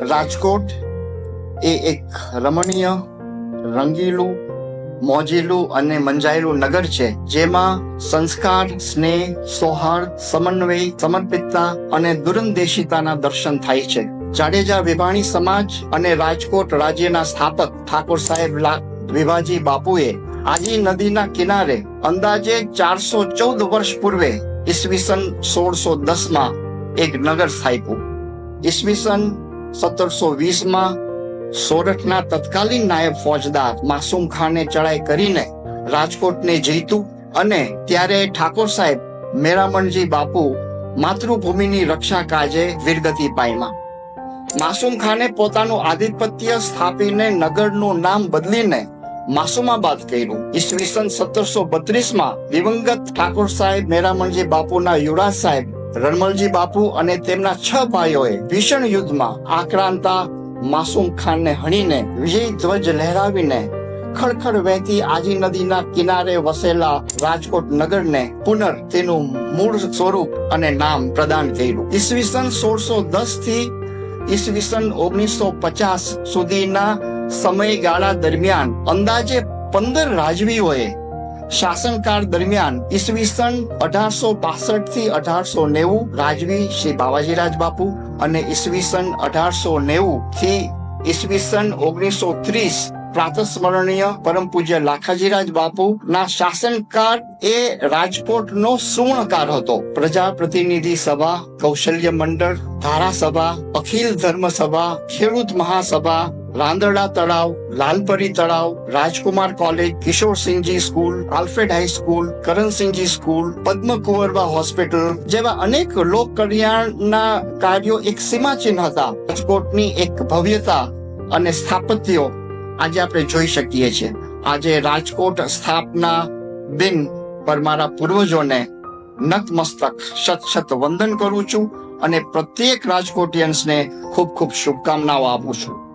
રાજકોટ એ એક રમણીય, રંગીલું, મોજીલું અને મંજાયેલું નગર છે, જેમાં સંસ્કાર, સ્નેહ, સૌહાર્દ, સમન્વય, સમર્પિતતા અને દૂરંદેશિતાના દર્શન થાય છે. જાડેજા વિભાણી સમાજ અને રાજકોટ રાજ્યના સ્થાપક ઠાકોર સાહેબ વિભાજી બાપુએ આજી નદીના કિનારે અંદાજે 414 વર્ષ પૂર્વે ઈસવીસન 1610 એક નગર સ્થાપ્યું. ઈસવીસન 1720 સોરઠના તત્કાલીન નાયબ ફોજદાર માસૂમ ખાને ચડાઈ કરીને રાજકોટને જીત્યું અને ત્યારે ઠાકોર સાહેબ મેરામણજી બાપુ માતૃભૂમિની રક્ષા કાજે વીરગતિ પામ્યા. માસૂમ ખાને પોતાનું આધિપત્ય સ્થાપીને નગરનું નામ બદલીને માસુમાબાદ કર્યું. ઈસવીસન 1732 દિવંગત ઠાકોર સાહેબ મેરામણજી બાપુના યુવરાજ સાહેબ રણમલજી બાપુ અને તેમના 6 ભાઈઓએ ભીષણ યુદ્ધમાં આક્રાંતા માસૂમ ખાનને હણીને વિજય ધ્વજ લહેરાવીને ખળખળ વહેતી આજી નદીના કિનારે વસેલા રાજકોટ નગરને તેનું મૂળ સ્વરૂપ અને નામ પ્રદાન કર્યું. ઈસવીસન 1610 થી ઈસવીસન 1950 સુધીના સમયગાળા દરમિયાન અંદાજે 15 રાજવીઓએ શાસનકાળ દરમિયાન ઈસવીસન 1865 થી 1890 રાજવી શ્રી બાવાજીરાજ બાપુ અને ઈસવીસન 1890 થી ઈસવીસન 1930 પ્રાતસ્મરણીય પરમ પૂજ્ય લાખાજીરાજ બાપુ ના શાસનકાળ એ રાજકોટનો સુવર્ણકાળ હતો. પ્રજા પ્રતિનિધિ સભા, કૌશલ્ય મંડળ, ધારાસભા, અખિલ ધર્મ સભા, ખેડૂત મહાસભા, રાંદરડા તળાવ, લાલપરી તળાવ, Rajkumar college, Kishorsinhji school, Alfred high school, Karansinhji school, Padmakunvarba hospital જેવા અનેક લોક કલ્યાણના કાર્યો એક સીમાચિહ્ન હતા. રાજકોટની એક ભવ્યતા અને સ્થાપત્યો આજે આપણે જોઈ શકીએ છીએ. આજે રાજકોટ સ્થાપના દિન પર મારા પૂર્વજોને નતમસ્તક શત વંદન કરું છું અને પ્રત્યેક રાજકોટિયન્સને ખૂબ ખૂબ શુભકામનાઓ આપું છું.